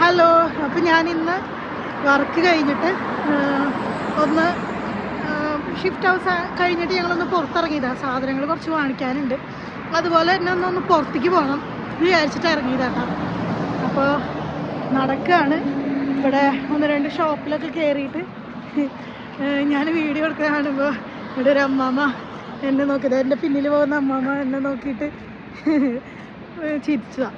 Hello. അപ്പോൾ ഞാനിന്ന് work കഴിഞ്ഞിട്ട് ഒന്ന് ഷിഫ്റ്റ് ഹൗസ് കഴിഞ്ഞിട്ട് ഞങ്ങളൊന്ന് പുറത്തിറങ്ങിയതാണ്. സാധനങ്ങൾ കുറച്ച് വാങ്ങിക്കാനുണ്ട്, അതുപോലെ തന്നെ ഒന്ന് പുറത്തേക്ക് പോകണം വിചാരിച്ചിട്ട് ഇറങ്ങിയതാട്ടോ. അപ്പോൾ നടക്കുകയാണ്. ഇവിടെ ഒന്ന് രണ്ട് ഷോപ്പിലൊക്കെ കയറിയിട്ട് ഞാൻ വീഡിയോ എടുക്കാൻ കാണുമ്പോൾ ഇവിടെ ഒരു അമ്മാമ്മ എന്നെ നോക്കിയത്, എൻ്റെ പിന്നിൽ പോകുന്ന അമ്മാമ്മ എന്നെ നോക്കിയിട്ട് ചിരിച്ചതാണ്.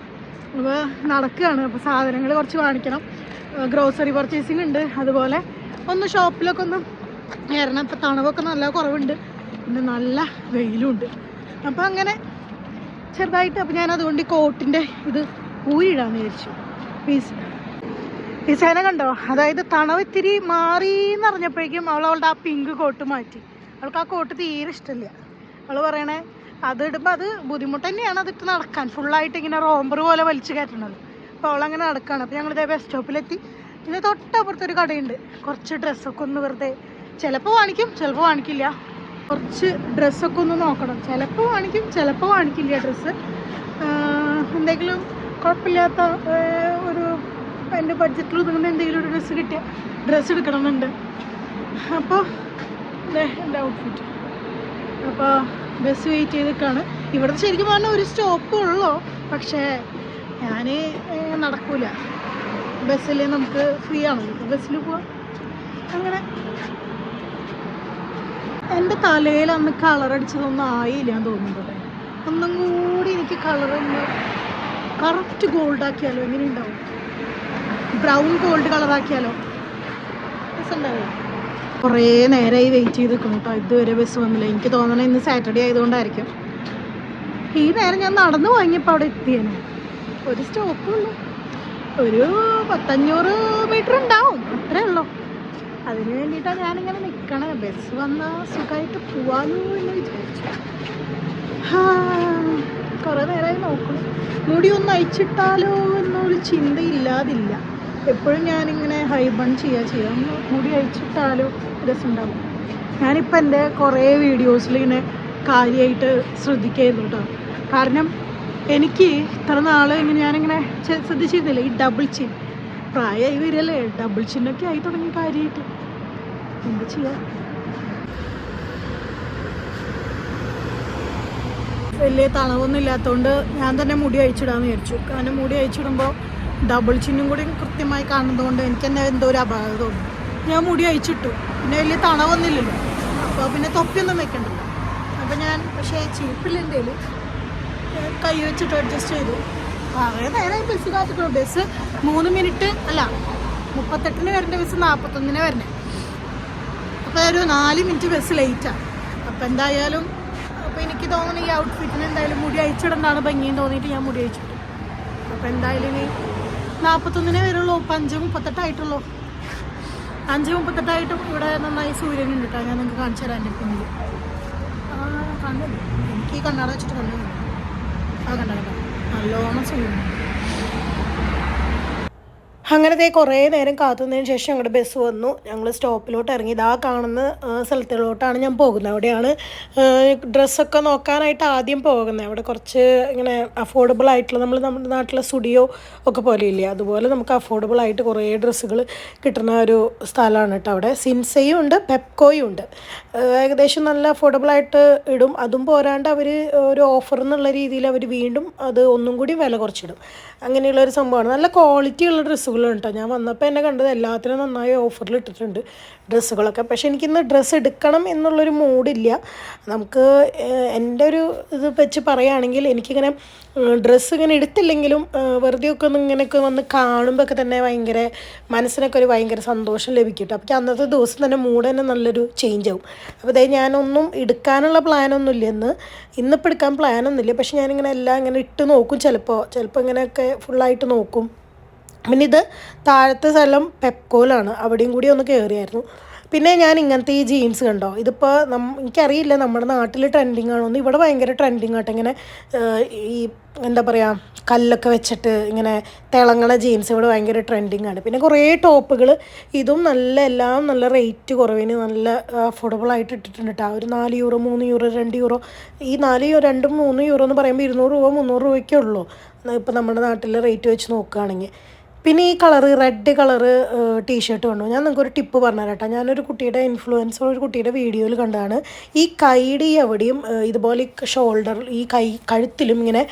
അപ്പോൾ നടക്കുകയാണ്. അപ്പോൾ സാധനങ്ങൾ കുറച്ച് വാങ്ങിക്കണം, ഗ്രോസറി പർച്ചേസിങ് ഉണ്ട്, അതുപോലെ ഒന്ന് ഷോപ്പിലൊക്കെ ഒന്ന് കയറണം. ഇപ്പോൾ തണുപ്പൊക്കെ നല്ല കുറവുണ്ട്, പിന്നെ നല്ല വെയിലുണ്ട്. അപ്പോൾ അങ്ങനെ ചെറുതായിട്ട് അപ്പോൾ ഞാൻ അതുകൊണ്ട് ഈ കോട്ടിൻ്റെ ഇത് ഊരിടാന്ന് വിചാരിച്ചു. ഡിസൈനെ കണ്ടോ? അതായത് തണവ് ഇത്തിരി മാറി എന്നറിഞ്ഞപ്പോഴേക്കും അവളുടെ ആ പിങ്ക് കോട്ട് മാറ്റി. അവൾക്ക് ആ കോട്ട് തീരെ ഇഷ്ടമില്ല. അവൾ പറയണേ അത് ഇടുമ്പോൾ അത് ബുദ്ധിമുട്ട് തന്നെയാണ്, അതിട്ട് നടക്കാൻ ഫുള്ളായിട്ട് ഇങ്ങനെ റോംബർ പോലെ വലിച്ചു കയറ്റണത്. അപ്പോൾ അവളങ്ങനെ നടക്കുകയാണ്. അപ്പോൾ ഞങ്ങളിതേ ബസ് സ്റ്റോപ്പിലെത്തി. പിന്നെ തൊട്ടപ്പുറത്തൊരു കടയുണ്ട്, കുറച്ച് ഡ്രസ്സൊക്കെ ഒന്ന് വെറുതെ ചിലപ്പോൾ വാങ്ങിക്കും ചിലപ്പോൾ വാങ്ങിക്കില്ല. കുറച്ച് ഡ്രസ്സൊക്കെ ഒന്ന് നോക്കണം, ചിലപ്പോൾ വാങ്ങിക്കും ചിലപ്പോൾ വാങ്ങിക്കില്ല. ഡ്രസ്സ് എന്തെങ്കിലും കുഴപ്പമില്ലാത്ത ഒരു എൻ്റെ ബഡ്ജറ്റിൽ ഒതുങ്ങുന്ന എന്തെങ്കിലും ഒരു ഡ്രസ്സ് കിട്ടിയ ഡ്രസ്സ് എടുക്കണമെന്നുണ്ട്. അപ്പോൾ എൻ്റെ ഔട്ട്ഫിറ്റ്. അപ്പോൾ ബസ് വെയിറ്റ് ചെയ്ത് നിൽക്കുകയാണ്. ഇവിടുത്തെ ശരിക്കും പറഞ്ഞാൽ ഒരു സ്റ്റോപ്പ് ഉള്ളൂ, പക്ഷേ ഞാൻ നടക്കൂല. ബസ്സിൽ നമുക്ക് ഫ്രീ ആണല്ലോ, ബസ്സിൽ പോവാം. അങ്ങനെ എൻ്റെ തലയിൽ അന്ന് കളറടിച്ചതൊന്നും ആയില്ല എന്ന് തോന്നുന്നുണ്ട്. ഒന്നും കൂടി എനിക്ക് കളറൊന്ന് കറക്റ്റ് ഗോൾഡാക്കിയാലോ എങ്ങനെ ഉണ്ടാവും? ബ്രൗൺ ഗോൾഡ് കളറാക്കിയാലോ രസമുണ്ടാവില്ല. കുറേ നേരമായി വെയിറ്റ് ചെയ്ത് നിൽക്കണം കേട്ടോ, ഇതുവരെ ബസ് വന്നില്ല. എനിക്ക് തോന്നണേ ഇന്ന് സാറ്റർഡേ ആയതുകൊണ്ടായിരിക്കും. ഈ നേരം ഞാൻ നടന്നു വാങ്ങിയപ്പോൾ അവിടെ എത്തിയേനെ. ഒരു സ്റ്റോപ്പുള്ളൂ, ഒരു 500 മീറ്റർ ഉണ്ടാവും, അത്രേ ഉള്ളൂ. അതിന് വേണ്ടിയിട്ടാണ് ഞാനിങ്ങനെ നിൽക്കണേ. ബസ് വന്നാൽ സുഖമായിട്ട് പോവാനോ എന്ന് വിചാരിച്ചു. കുറേ നേരമായി നോക്കണം, മുടി ഒന്ന് അയച്ചിട്ടാലോ എന്നൊരു ചിന്തയില്ലാതില്ല. എപ്പോഴും ഞാനിങ്ങനെ ഹൈബൺ ചെയ്യാം, മുടി അയച്ചിട്ടാലോ രസമുണ്ടാവും. ഞാനിപ്പോൾ എൻ്റെ കുറേ വീഡിയോസിൽ ഇങ്ങനെ കാര്യമായിട്ട് ശ്രദ്ധിക്കായിരുന്നു കേട്ടോ. കാരണം എനിക്ക് ഇത്ര നാൾ ഇങ്ങനെ ഞാനിങ്ങനെ ശ്രദ്ധിച്ചിരുന്നില്ല ഈ ഡബിൾ ചിൻ. പ്രായമായി വരില്ലേ, ഡബിൾ ചിന്നൊക്കെ ആയി തുടങ്ങി കാര്യമായിട്ട്. എന്ത് ചെയ്യാം, വലിയ തണവൊന്നും ഇല്ലാത്തതുകൊണ്ട് ഞാൻ തന്നെ മുടി അയച്ചിടാമെന്ന് വിചാരിച്ചു. കാരണം മുടി അയച്ചിടുമ്പോൾ ഡബിൾ ചിന്നും കൂടി കൃത്യമായി കാണുന്നതുകൊണ്ട് എനിക്ക് തന്നെ എന്തോ ഒരു അപാകത തോന്നി. ഞാൻ മുടി അയച്ചിട്ടു, പിന്നെ വലിയ തണവൊന്നുമില്ലല്ലോ, അപ്പോൾ പിന്നെ തൊപ്പിയൊന്നും വെക്കണ്ടല്ലോ. അപ്പോൾ ഞാൻ പക്ഷേ ചീപ്പില്ല എൻ്റെ കയ്യിൽ, കൈ വെച്ചിട്ട് അഡ്ജസ്റ്റ് ചെയ്തു. കുറേ നേരമായി ബസ് കാത്തിട്ടു. ബസ് 3 മിനിറ്റ് അല്ല 38-ന് വരേണ്ട ബസ് 41-ന് വരണേ. അപ്പോൾ ഒരു 4 മിനിറ്റ് ബസ് ലേറ്റാണ്. അപ്പോൾ എന്തായാലും അപ്പോൾ എനിക്ക് തോന്നുന്നു ഈ ഔട്ട്ഫിറ്റിന് എന്തായാലും മുടി അയച്ചിടേണ്ടതാണ് ഭംഗിയും തോന്നിയിട്ട് ഞാൻ മുടി അയച്ചിട്ടു. അപ്പോൾ എന്തായാലും ഇനി 41-നെ വരുള്ളൂ, 5:38 5:38 ഇവിടെ നന്നായി സൂര്യനുണ്ട് കേട്ടോ. ഞാൻ നിങ്ങൾക്ക് കാണിച്ചു തരാം. എൻ്റെ പിന്നിൽ കണ്ടല്ലോ, എനിക്ക് ഈ കണ്ണാട വെച്ചിട്ട് കണ്ടു. ആ കണ്ണാട നല്ലോണം സൂര്യനുണ്ട്. അങ്ങനത്തെ കുറേ നേരം കാത്തുന്നതിന് ശേഷം ഞങ്ങളുടെ ബസ് വന്നു. ഞങ്ങൾ സ്റ്റോപ്പിലോട്ട് ഇറങ്ങി. ഇതാ കാണുന്ന സ്ഥലത്തിലോട്ടാണ് ഞാൻ പോകുന്നത്. അവിടെയാണ് ഡ്രസ്സൊക്കെ നോക്കാനായിട്ട് ആദ്യം പോകുന്നത്. അവിടെ കുറച്ച് ഇങ്ങനെ അഫോർഡബിൾ ആയിട്ടുള്ള നമ്മുടെ നാട്ടിലെ സ്റ്റുഡിയോ ഒക്കെ പോലെ ഇല്ലേ, അതുപോലെ നമുക്ക് അഫോർഡബിൾ ആയിട്ട് കുറേ ഡ്രസ്സുകൾ കിട്ടുന്ന ഒരു സ്ഥലമാണ് കേട്ടോ. അവിടെ സിൻസയും ഉണ്ട്, പെപ്കോയും ഉണ്ട്. ഏകദേശം നല്ല അഫോർഡബിളായിട്ട് ഇടും. അതും പോരാണ്ട് അവർ ഒരു ഓഫർ എന്നുള്ള രീതിയിൽ അവർ വീണ്ടും അത് ഒന്നും കൂടി വില കുറച്ചിടും. അങ്ങനെയുള്ളൊരു സംഭവമാണ്. നല്ല ക്വാളിറ്റി ഉള്ള ഡ്രസ്സുകളുണ്ട് കേട്ടോ. ഞാൻ വന്നപ്പോൾ എന്നെ കണ്ടത് എല്ലാത്തിനും നന്നായി ഓഫറിൽ ഇട്ടിട്ടുണ്ട് ഡ്രസ്സുകളൊക്കെ. പക്ഷേ എനിക്കിന്ന് ഡ്രസ്സ് എടുക്കണം എന്നുള്ളൊരു മൂഡില്ല. നമുക്ക് എൻ്റെ ഒരു ഇത് വെച്ച് പറയുകയാണെങ്കിൽ എനിക്കിങ്ങനെ ഡ്രസ്സ് ഇങ്ങനെ എടുത്തില്ലെങ്കിലും വെറുതെ ഒക്കെ ഒന്ന് ഇങ്ങനെയൊക്കെ വന്ന് കാണുമ്പോഴൊക്കെ തന്നെ ഭയങ്കര മനസ്സിനൊക്കെ ഒരു ഭയങ്കര സന്തോഷം ലഭിക്കും കേട്ടോ. അപ്പോൾ അന്നത്തെ ദിവസം തന്നെ മൂഡ് തന്നെ നല്ലൊരു ചേഞ്ച് ആവും. അപ്പോൾ അതായത് ഞാനൊന്നും എടുക്കാനുള്ള പ്ലാനൊന്നുമില്ല, ഇന്നിപ്പോൾ എടുക്കാൻ പ്ലാനൊന്നുമില്ല. പക്ഷെ ഞാനിങ്ങനെ എല്ലാം ഇങ്ങനെ ഇട്ട് നോക്കും, ചിലപ്പോൾ ഇങ്ങനെയൊക്കെ ഫുള്ളായിട്ട് നോക്കും. പിന്നെ ഇത് താഴത്തെ സ്ഥലം പെപ്കോയിലാണ്, അവിടെയും കൂടി ഒന്ന് കയറിയായിരുന്നു. പിന്നെ ഞാൻ ഇങ്ങനത്തെ ഈ ജീൻസ് കണ്ടോ, ഇതിപ്പോൾ എനിക്കറിയില്ല നമ്മുടെ നാട്ടിൽ ട്രെൻഡിങ് ആണോന്ന്. ഇവിടെ ഭയങ്കര ട്രെൻഡിങ് ആയിട്ട് ഇങ്ങനെ ഈ എന്താ പറയുക കല്ലൊക്കെ വെച്ചിട്ട് ഇങ്ങനെ തിളങ്ങണ ജീൻസ് ഇവിടെ ഭയങ്കര ട്രെൻഡിങ് ആണ്. പിന്നെ കുറേ ടോപ്പുകൾ ഇതും എല്ലാം നല്ല റേറ്റ് കുറവിന് നല്ല അഫോർഡബിളായിട്ട് ഇട്ടിട്ടുണ്ട് കേട്ടോ. ഒരു 4 യൂറോ 3 യൂറോ 2 യൂറോ. ഈ 2-3 യൂറോ എന്ന് പറയുമ്പോൾ 200 രൂപ 300 രൂപയ്ക്കേ ഉള്ളൂ ഇപ്പോൾ നമ്മുടെ നാട്ടിലെ റേറ്റ് വെച്ച് നോക്കുകയാണെങ്കിൽ. പിന്നെ ഈ കളറ് റെഡ് കളറ് ടീഷർട്ട് കണ്ടു. ഞാൻ നിങ്ങൾക്കൊരു ടിപ്പ് പറഞ്ഞു തരാം കേട്ടോ. ഞാനൊരു കുട്ടിയുടെ ഇൻഫ്ലുവൻസർ ഒരു കുട്ടിയുടെ വീഡിയോയിൽ കണ്ടതാണ്. ഈ കൈയുടെ എവിടെയും ഇതുപോലെ ഷോൾഡർ ഈ കഴുത്തിലും ഇങ്ങനെ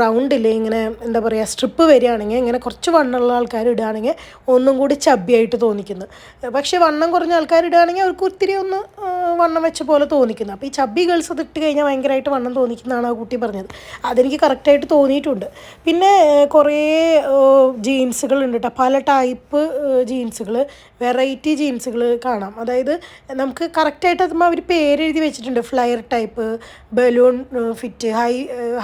റൗണ്ടിൽ ഇങ്ങനെ എന്താ പറയുക സ്ട്രിപ്പ് വരികയാണെങ്കിൽ ഇങ്ങനെ കുറച്ച് വണ്ണമുള്ള ആൾക്കാർ ഇടുകയാണെങ്കിൽ ഒന്നും കൂടി ചബ്ബിയായിട്ട് തോന്നിക്കുന്നു. പക്ഷേ വണ്ണം കുറഞ്ഞ ആൾക്കാർ ഇടുകയാണെങ്കിൽ അവർക്ക് ഒത്തിരി ഒന്ന് വണ്ണം വെച്ച പോലെ തോന്നിക്കുന്നു. അപ്പോൾ ഈ ചബ്ബി ഗേൾസ് അത് ഇട്ട് കഴിഞ്ഞാൽ ഭയങ്കരമായിട്ട് വണ്ണം തോന്നിക്കുന്നതാണ് ആ കുട്ടി പറഞ്ഞത്. അതെനിക്ക് കറക്റ്റായിട്ട് തോന്നിയിട്ടുണ്ട്. പിന്നെ കുറേ ജീൻസുകൾ ഉണ്ട് കേട്ടോ. പല ടൈപ്പ് ജീൻസുകൾ, വെറൈറ്റി ജീൻസുകൾ കാണാം. അതായത് നമുക്ക് കറക്റ്റായിട്ട് അതുമ്പോൾ അവർ പേരെഴുതി വെച്ചിട്ടുണ്ട്. Flare type, balloon fit,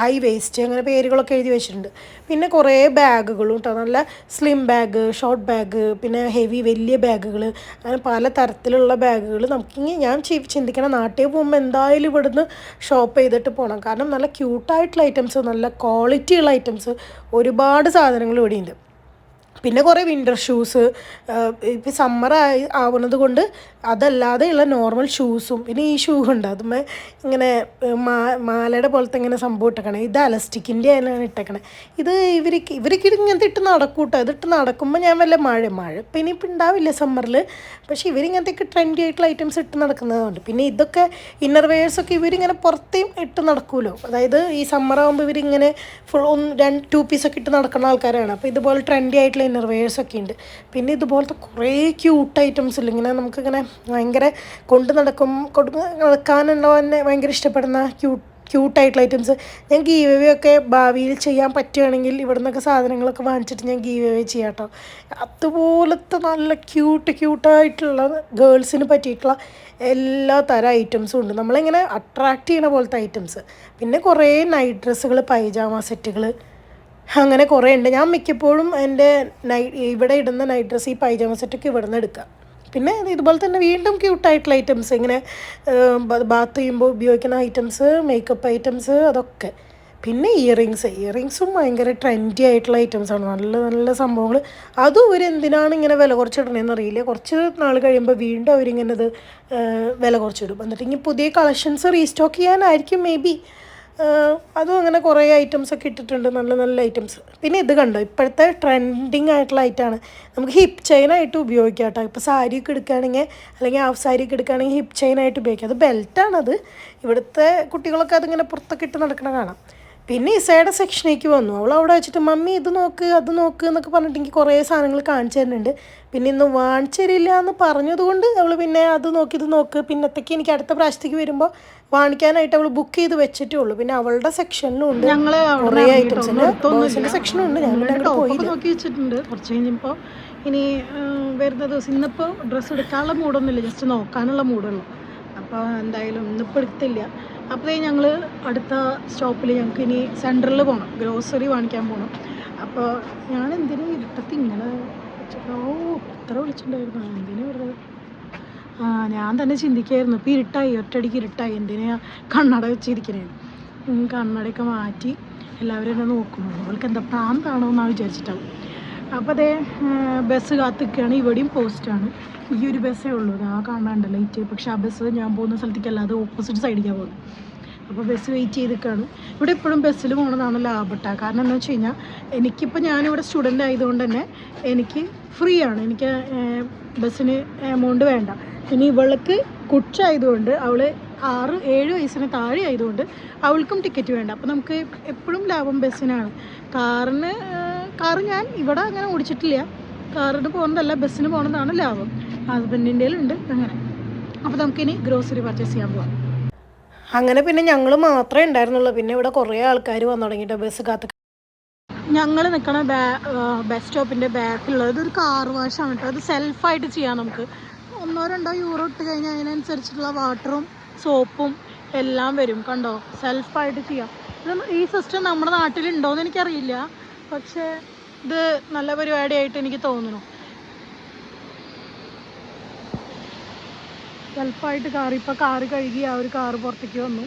high waist, അങ്ങനെ പേരുകളൊക്കെ എഴുതി വെച്ചിട്ടുണ്ട്. പിന്നെ കുറേ ബാഗുകളും കേട്ടോ. നല്ല സ്ലിം ബാഗ്, ഷോർട്ട് ബാഗ്, പിന്നെ ഹെവി വലിയ ബാഗുകൾ, അങ്ങനെ പല തരത്തിലുള്ള ബാഗുകൾ. നമുക്കിങ്ങനെ ഞാൻ ചിന്തിക്കണം, നാട്ടിൽ പോകുമ്പോൾ എന്തായാലും ഇവിടുന്ന് ഷോപ്പ് ചെയ്തിട്ട് പോകണം. കാരണം നല്ല ക്യൂട്ടായിട്ടുള്ള ഐറ്റംസ്, നല്ല ക്വാളിറ്റിയുള്ള ഐറ്റംസ്, ഒരുപാട് സാധനങ്ങൾ ഇവിടെയുണ്ട്. പിന്നെ കുറേ വിൻ്റർ ഷൂസ്, ഇപ്പോൾ സമ്മർ ആവുന്നത് കൊണ്ട് അതല്ലാതെയുള്ള നോർമൽ ഷൂസും. പിന്നെ ഈ ഷൂ ഉണ്ട്, അതുമേ ഇങ്ങനെ മാലയുടെ പോലത്തെ ഇങ്ങനെ സംഭവം ഇട്ടേക്കണേ. ഇത് അലസ്റ്റിക്കിൻ്റെ ആണ് ഇട്ടേക്കണേ. ഇത് ഇവർക്ക് ഇങ്ങനത്തെ ഇട്ട് നടക്കൂട്ടോ. ഇതിട്ട് നടക്കുമ്പോൾ ഞാൻ വല്ല മഴ ഇപ്പം ഇനിയിപ്പോൾ ഉണ്ടാവില്ല സമ്മറിൽ. പക്ഷേ ഇവരിങ്ങനത്തെയൊക്കെ ട്രെൻഡി ആയിട്ടുള്ള ഐറ്റംസ് ഇട്ട് നടക്കുന്നതുകൊണ്ട്. പിന്നെ ഇതൊക്കെ ഇന്നർ വെയേഴ്സൊക്കെ ഇവരിങ്ങനെ പുറത്തേയും ഇട്ട് നടക്കുമല്ലോ. അതായത് ഈ സമ്മർ ആകുമ്പോൾ ഇവരിങ്ങനെ ഫുൾ 2 പീസൊക്കെ ഇട്ട് നടക്കുന്ന ആൾക്കാരാണ്. അപ്പോൾ ഇതുപോലെ ട്രെൻഡി ആയിട്ടുള്ള ഇന്നർ വെയേഴ്സൊക്കെ ഉണ്ട്. പിന്നെ ഇതുപോലത്തെ കുറേ ക്യൂട്ട് ഐറ്റംസ് ഇല്ല, ഇങ്ങനെ നമുക്കിങ്ങനെ ഭയങ്കര നടക്കാനുള്ള തന്നെ ഭയങ്കര ഇഷ്ടപ്പെടുന്ന ക്യൂട്ടായിട്ടുള്ള ഐറ്റംസ്. ഞാൻ ഗീവ് അവേ ഒക്കെ ഭാവിയിൽ ചെയ്യാൻ പറ്റുകയാണെങ്കിൽ ഇവിടെ നിന്നൊക്കെ സാധനങ്ങളൊക്കെ വാങ്ങിച്ചിട്ട് ഞാൻ ഗീവ് അവേ ചെയ്യാം കേട്ടോ. അതുപോലത്തെ നല്ല ക്യൂട്ടായിട്ടുള്ള ഗേൾസിന് പറ്റിയിട്ടുള്ള എല്ലാ തരം ഐറ്റംസും ഉണ്ട്. നമ്മളിങ്ങനെ അട്രാക്റ്റ് ചെയ്യണ പോലത്തെ ഐറ്റംസ്. പിന്നെ കുറേ നൈറ്റ് ഡ്രസ്സുകൾ, പൈജാമ സെറ്റുകൾ, അങ്ങനെ കുറേ ഉണ്ട്. ഞാൻ മിക്കപ്പോഴും എൻ്റെ ഇവിടെ ഇടുന്ന നൈറ്റ് ഡ്രസ്സ്, ഈ പൈജാമ സെറ്റൊക്കെ ഇവിടെ നിന്ന് എടുക്കുക. പിന്നെ ഇതുപോലെ തന്നെ വീണ്ടും ക്യൂട്ടായിട്ടുള്ള ഐറ്റംസ്, ഇങ്ങനെ ബാത്ത് ചെയ്യുമ്പോൾ ഉപയോഗിക്കുന്ന ഐറ്റംസ്, മേക്കപ്പ് ഐറ്റംസ്, അതൊക്കെ. പിന്നെ ഇയറിങ്സും ഭയങ്കര ട്രെൻഡി ആയിട്ടുള്ള ഐറ്റംസാണ്. നല്ല നല്ല സംഭവങ്ങൾ. അതും എന്തിനാണ് ഇങ്ങനെ വില കുറച്ചിടണമെന്ന് അറിയില്ല. കുറച്ച് നാൾ കഴിയുമ്പോൾ വീണ്ടും അവരിങ്ങനെ ഇത് വില കുറച്ചിടും. എന്നിട്ട് ഇനി പുതിയ കളക്ഷൻസ് റീസ്റ്റോക്ക് ചെയ്യാനായിരിക്കും മേ ബി. അതും അങ്ങനെ കുറേ ഐറ്റംസൊക്കെ ഇട്ടിട്ടുണ്ട്, നല്ല നല്ല ഐറ്റംസ്. പിന്നെ ഇത് കണ്ടോ, ഇപ്പോഴത്തെ ട്രെൻഡിങ് ആയിട്ടുള്ള ഐറ്റമാണ്. നമുക്ക് ഹിപ്പ് ചെയിനായിട്ട് ഉപയോഗിക്കാം കേട്ടോ. ഇപ്പോൾ സാരിയൊക്കെ എടുക്കുകയാണെങ്കിൽ, അല്ലെങ്കിൽ ഹാഫ് സാരിയൊക്കെ എടുക്കുകയാണെങ്കിൽ ഹിപ്പ് ചെയിനായിട്ട് ഉപയോഗിക്കാം. അത് ബെൽറ്റാണത്. ഇവിടുത്തെ കുട്ടികളൊക്കെ അതിങ്ങനെ പുറത്തൊക്കെ ഇട്ട് നടക്കണ കാണാം. പിന്നെ ഇസയുടെ സെക്ഷനിലേക്ക് വന്നു. അവൾ അവിടെ വെച്ചിട്ട് മമ്മി ഇത് നോക്ക് അത് നോക്ക് എന്നൊക്കെ പറഞ്ഞിട്ട് എനിക്ക് കുറേ സാധനങ്ങൾ കാണിച്ചു തരുന്നുണ്ട്. പിന്നെ ഇന്ന് വാങ്ങിച്ചു തരില്ല എന്ന് പറഞ്ഞതുകൊണ്ട് അവൾ പിന്നെ അത് നോക്കി ഇത് നോക്ക്, പിന്നത്തേക്ക് എനിക്ക് അടുത്ത പ്രാവശ്യത്തേക്ക് വരുമ്പോൾ വാങ്ങിക്കാനായിട്ട് അവൾ ബുക്ക് ചെയ്ത് വെച്ചിട്ടേ ഉള്ളൂ. പിന്നെ അവളുടെ സെക്ഷനിലും ഉണ്ട് കുറേ ഐറ്റംസ്, ബോയ്സിൻ്റെ സെക്ഷനും ഉണ്ട്. ഞാൻ പോയി നോക്കി വെച്ചിട്ടുണ്ട്. കുറച്ച് കഴിഞ്ഞപ്പോൾ ഇനി വരുന്ന ദിവസം, ഇന്നിപ്പോൾ ഡ്രസ്സ് എടുക്കാനുള്ള മൂടൊന്നുമില്ല, ജസ്റ്റ് നോക്കാനുള്ള മൂടുള്ളൂ. അപ്പോൾ എന്തായാലും ഇന്നിപ്പോൾ എടുത്തില്ല. അപ്പോൾ ഞങ്ങൾ അടുത്ത സ്റ്റോപ്പിൽ ഞങ്ങൾക്ക് ഇനി സെൻട്രലിൽ പോകണം, ഗ്രോസറി വാങ്ങിക്കാൻ പോകണം. അപ്പോൾ ഞാൻ എന്തിനും ഇരുട്ടത്ത് ഇങ്ങനെ എത്ര വിളിച്ചിട്ടുണ്ടായിരുന്നു, എന്തിനു വെറുതെ ഞാൻ തന്നെ ചിന്തിക്കായിരുന്നു. ഇപ്പോൾ ഇരുട്ടായി, ഒറ്റയടിക്ക് ഇരുട്ടായി, എന്തിനാ കണ്ണട വെച്ചിരിക്കണേ. കണ്ണടയൊക്കെ മാറ്റി എല്ലാവരും എന്നെ നോക്കുന്നു, അവൾക്ക് എന്താ പ്രാന്താണോ എന്നാണ് വിചാരിച്ചിട്ടാവും. അപ്പോൾ അതേ ബസ് കാത്തിക്കുകയാണ്. ഇവിടെയും പോസ്റ്റാണ്, ഈ ഒരു ബസ്സേ ഉള്ളൂ. ആ കാണാണ്ട് ലൈറ്റ്. പക്ഷെ ആ ബസ് ഞാൻ പോകുന്ന സ്ഥലത്തേക്കല്ല, അത് ഓപ്പോസിറ്റ് സൈഡിലേക്കാണ് പോകുന്നത്. അപ്പോൾ ബസ് വെയിറ്റ് ചെയ്തിരിക്കുകയാണ്. ഇവിടെ എപ്പോഴും ബസ്സിൽ പോകണതാണ് ലാഭട്ട. കാരണം എന്താണെന്ന് വെച്ച് കഴിഞ്ഞാൽ എനിക്കിപ്പോൾ ഞാനിവിടെ സ്റ്റുഡൻ്റ് ആയതുകൊണ്ട് തന്നെ എനിക്ക് ഫ്രീ ആണ്, എനിക്ക് ബസ്സിന് എമൗണ്ട് വേണ്ട. പിന്നെ ഇവൾക്ക് കുച്ചായതുകൊണ്ട്, അവൾ 6-7 വയസ്സിന് താഴെ ആയതുകൊണ്ട് അവൾക്കും ടിക്കറ്റ് വേണ്ട. അപ്പോൾ നമുക്ക് എപ്പോഴും ലാഭം ബസ്സിനാണ്. കാറ് ഞാൻ ഇവിടെ അങ്ങനെ ഓടിച്ചിട്ടില്ല. കാറിന് പോകുന്നതല്ല, ബസ്സിന് പോകുന്നതാണ് ലാഭം. ഹസ്ബൻഡിൻ്റെ ഉണ്ട് അങ്ങനെ. അപ്പോൾ നമുക്കിനി ഗ്രോസറി പർച്ചേസ് ചെയ്യാൻ പോകാം. അങ്ങനെ പിന്നെ ഞങ്ങൾ മാത്രമേ ഉണ്ടായിരുന്നുള്ളൂ. പിന്നെ ഇവിടെ കുറേ ആൾക്കാർ വന്നു തുടങ്ങിയിട്ട് ബസ് കാത്ത്. ഞങ്ങൾ നിൽക്കണ ബസ് സ്റ്റോപ്പിൻ്റെ ബാക്കിലുള്ളത് ഇതൊരു കാർ വാഷാണ് കേട്ടോ. അത് സെൽഫായിട്ട് ചെയ്യാം. നമുക്ക് 1-2 യൂറോ ഇട്ട് കഴിഞ്ഞാൽ അതിനനുസരിച്ചിട്ടുള്ള വാട്ടറും സോപ്പും എല്ലാം വരും. കണ്ടോ, സെൽഫായിട്ട് ചെയ്യാം. ഈ സിസ്റ്റം നമ്മുടെ നാട്ടിലുണ്ടോയെന്ന് എനിക്കറിയില്ല, പക്ഷേ ഇത് നല്ല പരിപാടിയായിട്ട് എനിക്ക് തോന്നുന്നു. സെൽഫായിട്ട് ഇപ്പോൾ കാറ് കഴുകി ആ ഒരു കാറ് പുറത്തേക്ക് വന്നു.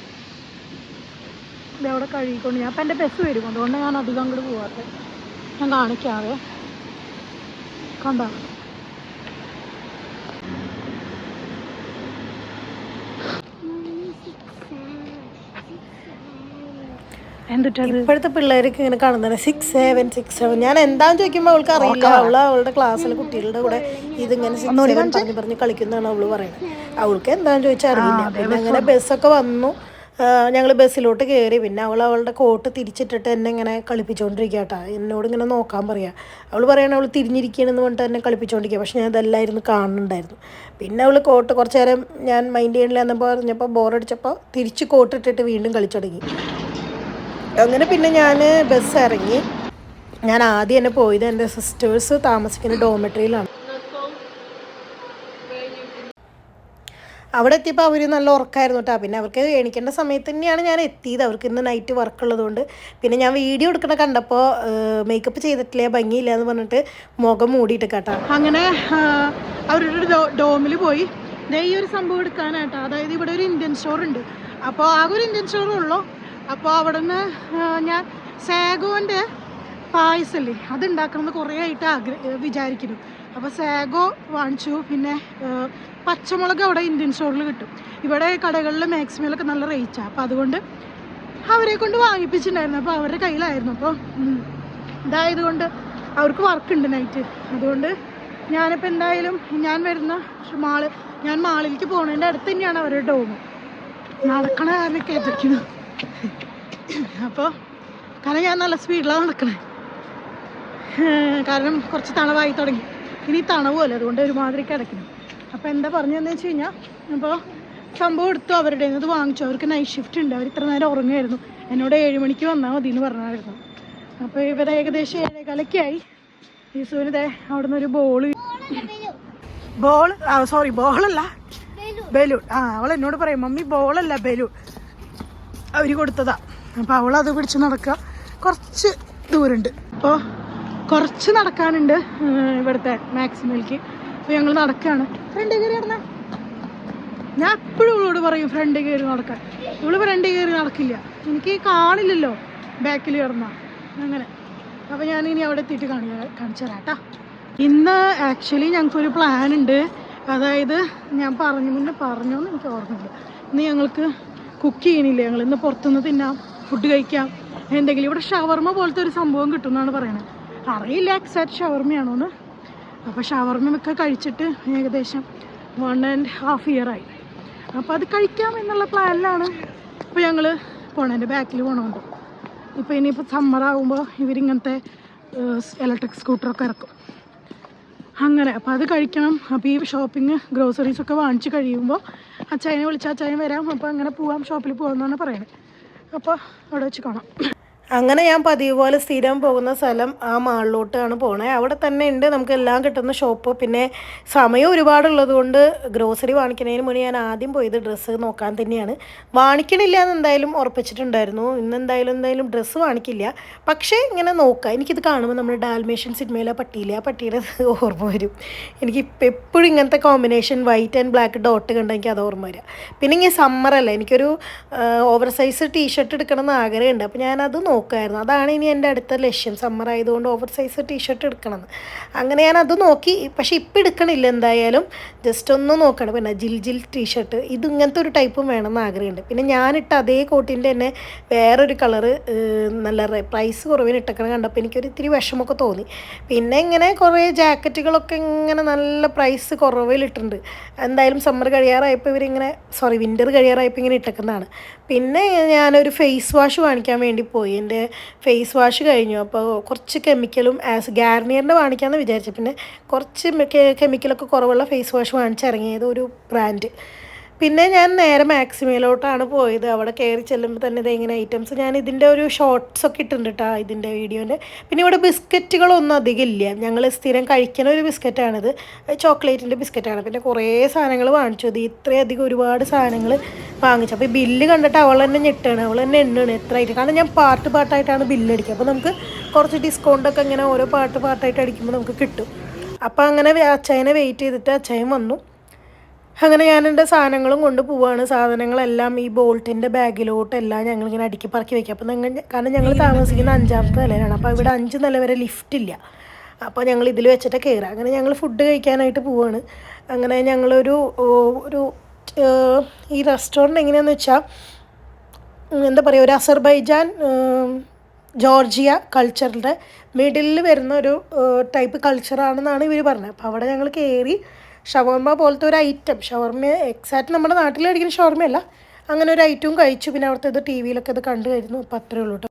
ഇതവിടെ കഴുകിക്കൊണ്ട് ഞാൻ ഇപ്പം എൻ്റെ ബസ് വരും, അതുകൊണ്ട് ഞാൻ അധികം അങ്ങോട്ട് പോകാത്ത. ഞാൻ കാണിക്കാവേ, കണ്ടോ. ഇപ്പോഴത്തെ പിള്ളേർക്ക് ഇങ്ങനെ കാണുന്നത് 6-7 ഞാൻ എന്താന്ന് ചോദിക്കുമ്പോൾ അവൾക്ക് അറിയില്ല. അവളുടെ ക്ലാസ്സിലെ കുട്ടികളുടെ കൂടെ ഇതിങ്ങനെ 6-7 പറഞ്ഞ് കളിക്കുന്നതാണ് അവള് പറയുന്നത്. അവൾക്ക് എന്താന്ന് ചോദിച്ചാൽ അറിയില്ല. പിന്നെ അങ്ങനെ ബസ്സൊക്കെ വന്നു, ഞങ്ങൾ ബസ്സിലോട്ട് കയറി. പിന്നെ അവളുടെ കോട്ട് തിരിച്ചിട്ടിട്ട് എന്നെ ഇങ്ങനെ കളിപ്പിച്ചുകൊണ്ടിരിക്കുക കേട്ടോ. എന്നോട് ഇങ്ങനെ നോക്കാൻ പറയുക. അവൾ പറയണ അവൾ തിരിഞ്ഞിരിക്കണമെന്ന് പറഞ്ഞിട്ട് എന്നെ കളിപ്പിച്ചുകൊണ്ടിരിക്കുക. പക്ഷെ ഞാൻ അതെല്ലായിരുന്നു കാണുന്നുണ്ടായിരുന്നു. പിന്നെ അവൾ കോട്ട് കുറച്ച് നേരം ഞാൻ മൈൻഡ് ചെയ്യണില്ല എന്നപ്പോൾ പറഞ്ഞപ്പോൾ ബോറടിച്ചപ്പോൾ തിരിച്ച് കോട്ടിട്ടിട്ട് വീണ്ടും കളിച്ചു തുടങ്ങി. അങ്ങനെ പിന്നെ ഞാൻ ബസ് ഇറങ്ങി. ഞാൻ ആദ്യം തന്നെ പോയത് എൻ്റെ സിസ്റ്റേഴ്സ് താമസിക്കുന്ന ഡോമെട്രിയിലാണ്. അവിടെ എത്തിയപ്പോൾ അവർ നല്ല ഉറക്കമായിരുന്നു കേട്ടോ. പിന്നെ അവർക്ക് എണീക്കേണ്ട സമയത്ത് തന്നെയാണ് ഞാൻ എത്തിയത്. അവർക്ക് ഇന്ന് നൈറ്റ് വർക്ക് ഉള്ളതുകൊണ്ട്. പിന്നെ ഞാൻ വീഡിയോ എടുക്കണ കണ്ടപ്പോൾ മേക്കപ്പ് ചെയ്തിട്ടില്ല, ഭംഗിയില്ല എന്ന് പറഞ്ഞിട്ട് മുഖം മൂടിയിട്ട് കേട്ടോ. അങ്ങനെ അവരുടെ ഡോമിൽ പോയി ഈ ഒരു സംഭവം എടുക്കാനായിട്ടോ. അതായത് ഇവിടെ ഒരു ഇന്ത്യൻ സ്റ്റോർ ഉണ്ട്. അപ്പോൾ ആകെ ഒരു ഇന്ത്യൻ സ്റ്റോറേ ഉള്ളൂ. അപ്പോൾ അവിടെ നിന്ന് ഞാൻ സാഗോൻ്റെ പായസമല്ലേ അത് ഉണ്ടാക്കണമെന്ന് കുറേ ആയിട്ട് വിചാരിക്കുന്നു. അപ്പോൾ സാഗോ വാങ്ങിച്ചു. പിന്നെ പച്ചമുളക് അവിടെ ഇന്ത്യൻ സ്റ്റോറിൽ കിട്ടും. ഇവിടെ കടകളിൽ മാക്സിമയിലൊക്കെ നല്ല റേറ്റാണ്. അപ്പോൾ അതുകൊണ്ട് അവരെ കൊണ്ട് വാങ്ങിപ്പിച്ചിട്ടുണ്ടായിരുന്നു. അപ്പോൾ അവരുടെ കയ്യിലായിരുന്നു. അപ്പോൾ ഇതായതുകൊണ്ട് അവർക്ക് വർക്കുണ്ട് നൈറ്റ്. അതുകൊണ്ട് ഞാനിപ്പോൾ എന്തായാലും ഞാൻ വരുന്ന ഞാൻ മാളിലേക്ക് പോകുന്നതിൻ്റെ അടുത്ത് തന്നെയാണ് അവരുടെ ഡോം. നടക്കണ കാരണം കേട്ടിരിക്കുന്നു. അപ്പോൾ കാരണം ഞാൻ നല്ല സ്പീഡിലാണ് നടക്കണേ. കാരണം കുറച്ച് തണവായി തുടങ്ങി. ഇനി തണവുമല്ലോ, അതുകൊണ്ട് ഒരുമാതിരി കിടക്കണം. അപ്പോൾ എന്താ പറഞ്ഞതെന്ന് വെച്ച് കഴിഞ്ഞാൽ, അപ്പോൾ സംഭവം എടുത്തു അവരുടെ ഇത് വാങ്ങിച്ചു. അവർക്ക് നൈറ്റ് ഷിഫ്റ്റ് ഉണ്ട്. അവർ ഇത്ര നേരം ഉറങ്ങുമായിരുന്നു. എന്നോട് 7 മണിക്ക് വന്നാൽ മതി എന്ന് പറഞ്ഞായിരുന്നു. അപ്പോൾ ഇവർ ഏകദേശം 7:15 യേശുവിന് അവിടെ നിന്ന് ഒരു ബോളല്ല ബലൂൺ. അവൾ എന്നോട് പറയും മമ്മി ബോളല്ല ബലൂൺ അവർ കൊടുത്തതാ. അപ്പോൾ അവളത് പിടിച്ച് നടക്കുക. കുറച്ച് ദൂരമുണ്ട്. അപ്പോൾ കുറച്ച് നടക്കാനുണ്ട് ഇവിടുത്തെ മാക്സിമയിലേക്ക്. അപ്പോൾ ഞങ്ങൾ നടക്കുകയാണ്. ഫ്രണ്ടിൽ കയറി നടന്നേ. ഞാൻ എപ്പോഴും ഇവളോട് പറയും ഫ്രണ്ടിൽ കയറി നടക്കാൻ. ഇവള് ഫ്രണ്ടിൽ കയറി നടക്കില്ല. എനിക്ക് കാണില്ലല്ലോ ബാക്കിൽ കയറുന്ന അങ്ങനെ. അപ്പോൾ ഞാനിനി അവിടെ എത്തിയിട്ട് കാണിച്ചു തരാം കേട്ടോ. ഇന്ന് ആക്ച്വലി ഞങ്ങൾക്കൊരു പ്ലാൻ ഉണ്ട്. അതായത് ഞാൻ മുന്നേ പറഞ്ഞോന്ന് എനിക്ക് ഓർമ്മയില്ല. ഇന്ന് ഞങ്ങൾക്ക് കുക്ക് ചെയ്യണില്ല. ഞങ്ങൾ ഇന്ന് പുറത്തുനിന്ന് തിന്നാം, ഫുഡ് കഴിക്കാം, എന്തെങ്കിലും. ഇവിടെ ഷവർമ പോലത്തെ ഒരു സംഭവം കിട്ടും എന്നാണ് പറയണത്. അറിയില്ല എക്സാക്ട് ഷവർമയാണോന്ന്. അപ്പോൾ ഷവർമയൊക്കെ കഴിച്ചിട്ട് ഏകദേശം 1.5 year ആയി. അപ്പോൾ അത് കഴിക്കാം എന്നുള്ള പ്ലാനിലാണ് ഇപ്പോൾ ഞങ്ങൾ പോണതിൻ്റെ ബാക്കിൽ പോകണമുണ്ട്. ഇപ്പോൾ ഇനിയിപ്പോൾ സമ്മറാകുമ്പോൾ ഇവരിങ്ങനത്തെ ഇലക്ട്രിക് സ്കൂട്ടറൊക്കെ ഇറക്കും അങ്ങനെ. അപ്പോൾ അത് കഴിക്കണം. അപ്പോൾ ഈ ഷോപ്പിംഗ് ഗ്രോസറീസൊക്കെ വാങ്ങിച്ച് കഴിയുമ്പോൾ അച്ചായനെ വിളിച്ചാൽ അച്ചായൻ വരാം. അപ്പോൾ അങ്ങനെ പോവാം, ഷോപ്പിൽ പോകാമെന്നാണ് പറയുന്നത്. അപ്പോൾ അവിടെ വെച്ച് കാണാം. അങ്ങനെ ഞാൻ പതിവ് പോലെ സ്ഥിരം പോകുന്ന സ്ഥലം ആ മാളിലോട്ടാണ് പോണേ. അവിടെ തന്നെ ഉണ്ട് നമുക്ക് എല്ലാം കിട്ടുന്ന ഷോപ്പ്. പിന്നെ സമയം ഒരുപാടുള്ളത് കൊണ്ട് ഗ്രോസറി വാങ്ങിക്കുന്നതിന് മുന്നേ ഞാൻ ആദ്യം പോയത് ഡ്രസ്സ് നോക്കാൻ തന്നെയാണ്. വാങ്ങിക്കണില്ല എന്ന് എന്തായാലും ഉറപ്പിച്ചിട്ടുണ്ടായിരുന്നു. ഇന്ന് എന്തായാലും ഡ്രസ്സ് വാങ്ങിക്കില്ല. പക്ഷേ ഇങ്ങനെ നോക്കാം. എനിക്കിത് കാണുമ്പോൾ നമ്മുടെ ഡാൽമേഷ്യൻ സിനിമയിലെ പട്ടിയില്ല, ആ പട്ടിയുടെ ഓർമ്മ വരും. എനിക്ക് എപ്പോഴും ഇങ്ങനത്തെ combination white and black dot കണ്ടാൽ എനിക്ക് അത് ഓർമ്മ വരിക. പിന്നെ ഇങ്ങനെ സമ്മറല്ല, എനിക്കൊരു ഓവർ സൈസ് ടീഷർട്ട് എടുക്കണം എന്ന് ആഗ്രഹമുണ്ട്. അപ്പോൾ ഞാനത് നോക്കുമായിരുന്നു. അതാണ് ഇനി എൻ്റെ അടുത്ത ലക്ഷ്യം. സമ്മർ ആയതുകൊണ്ട് ഓവർ സൈസ് ടീഷർട്ട് എടുക്കണമെന്ന്. അങ്ങനെ ഞാനത് നോക്കി. പക്ഷേ ഇപ്പം എടുക്കണില്ല. എന്തായാലും ജസ്റ്റ് ഒന്ന് നോക്കണം. പിന്നെ ജിൽ ടീഷർട്ട് ഇങ്ങനത്തെ ഒരു ടൈപ്പും വേണമെന്ന് ആഗ്രഹമുണ്ട്. പിന്നെ ഞാനിട്ട അതേ കോട്ടിൻ്റെ തന്നെ വേറൊരു കളറ് നല്ല പ്രൈസ് കുറവിന് ഇട്ടക്കണം കണ്ടപ്പോൾ എനിക്കൊരു ഇത്തിരി വിഷമമൊക്കെ തോന്നി. പിന്നെ ഇങ്ങനെ കുറേ ജാക്കറ്റുകളൊക്കെ ഇങ്ങനെ നല്ല പ്രൈസ് കുറവിലിട്ടുണ്ട്. എന്തായാലും സമ്മർ കഴിയാറായപ്പോൾ വിൻ്റർ കഴിയാറായപ്പോൾ ഇങ്ങനെ ഇട്ടേക്കുന്നതാണ്. പിന്നെ ഞാനൊരു ഫേസ് വാഷ് വാങ്ങിക്കാൻ വേണ്ടി പോയി. എൻ്റെ ഫേസ് വാഷ് കഴിഞ്ഞു. അപ്പോൾ കുറച്ച് കെമിക്കലും ഗാർണിയറിൻ്റെ വാങ്ങിക്കാമെന്ന് വിചാരിച്ചു. പിന്നെ കുറച്ച് കെമിക്കലൊക്കെ കുറവുള്ള ഫേസ് വാഷ് വാങ്ങിച്ചിറങ്ങിയത് ഒരു ബ്രാൻഡ്. പിന്നെ ഞാൻ നേരെ മാക്സിമയിലോട്ടാണ് പോയത്. അവിടെ കയറി ചെല്ലുമ്പോൾ തന്നെ ഇതെങ്ങനെ ഐറ്റംസ് ഞാൻ ഇതിൻ്റെ ഒരു ഷോർട്ട്സൊക്കെ ഇട്ടിട്ടുണ്ട് കേട്ടോ ഇതിൻ്റെ വീഡിയോൻ്റെ. പിന്നെ ഇവിടെ ബിസ്ക്കറ്റുകളൊന്നും അധികം ഇല്ല. ഞങ്ങൾ സ്ഥിരം കഴിക്കുന്ന ഒരു ബിസ്ക്കറ്റാണിത്, ചോക്ലേറ്റിൻ്റെ ബിസ്ക്കറ്റാണ്. പിന്നെ കുറേ സാധനങ്ങൾ വാങ്ങിച്ചു. ഇത് ഇത്രയധികം ഒരുപാട് സാധനങ്ങൾ വാങ്ങിച്ചു. അപ്പോൾ ഈ ബില്ല് കണ്ടിട്ട് അവൾ തന്നെ ഞെട്ടാണ്, അവൾ തന്നെ എണ്ണാണ് എത്ര ആയിട്ട്. കാരണം ഞാൻ പാർട്ടായിട്ടാണ് ബില്ല് അടിക്കുക. അപ്പോൾ നമുക്ക് കുറച്ച് ഡിസ്കൗണ്ടൊക്കെ ഇങ്ങനെ ഓരോ പാർട്ടായിട്ട് അടിക്കുമ്പോൾ നമുക്ക് കിട്ടും. അപ്പോൾ അങ്ങനെ അച്ചായനെ വെയിറ്റ് ചെയ്തിട്ട് അച്ചായൻ വന്നു. അങ്ങനെ ഞാൻ എൻ്റെ സാധനങ്ങളും കൊണ്ട് പോവുകയാണ്. സാധനങ്ങളെല്ലാം ഈ ബോൾട്ടിൻ്റെ ബാഗിലോട്ടെല്ലാം ഞങ്ങളിങ്ങനെ അടുക്കി പറക്കി വയ്ക്കുക. അപ്പോൾ കാരണം ഞങ്ങൾ താമസിക്കുന്ന 5ാമത്തെ നിലയിലാണ്. അപ്പോൾ ഇവിടെ 5 നില വരെ ലിഫ്റ്റില്ല. അപ്പോൾ ഞങ്ങൾ ഇതിൽ വെച്ചിട്ട് കയറുക. അങ്ങനെ ഞങ്ങൾ ഫുഡ് കഴിക്കാനായിട്ട് പോവുകയാണ്. അങ്ങനെ ഞങ്ങളൊരു ഈ റെസ്റ്റോറൻറ്റ് എങ്ങനെയാണെന്ന് വെച്ചാൽ എന്താ പറയുക, ഒരു അസർബൈജാൻ ജോർജിയ കൾച്ചറിൻ്റെ മിഡിലിൽ വരുന്ന ഒരു ടൈപ്പ് കൾച്ചറാണെന്നാണ് ഇവർ പറഞ്ഞത്. അപ്പോൾ അവിടെ ഞങ്ങൾ കയറി ഷവർമ്മ പോലത്തെ ഒരു ഐറ്റം, ഷവർമ്മ എക്സാക്റ്റ് നമ്മുടെ നാട്ടിൽ കഴിക്കുന്ന ഷവർമ്മയല്ല, അങ്ങനെ ഒരു ഐറ്റവും കഴിച്ചു. പിന്നെ അവിടുത്തെ ഇത് ടി വിയിലൊക്കെ ഇത് കണ്ടു കഴിഞ്ഞു. അപ്പോൾ അത്രയേ ഉള്ളൂ കേട്ടോ.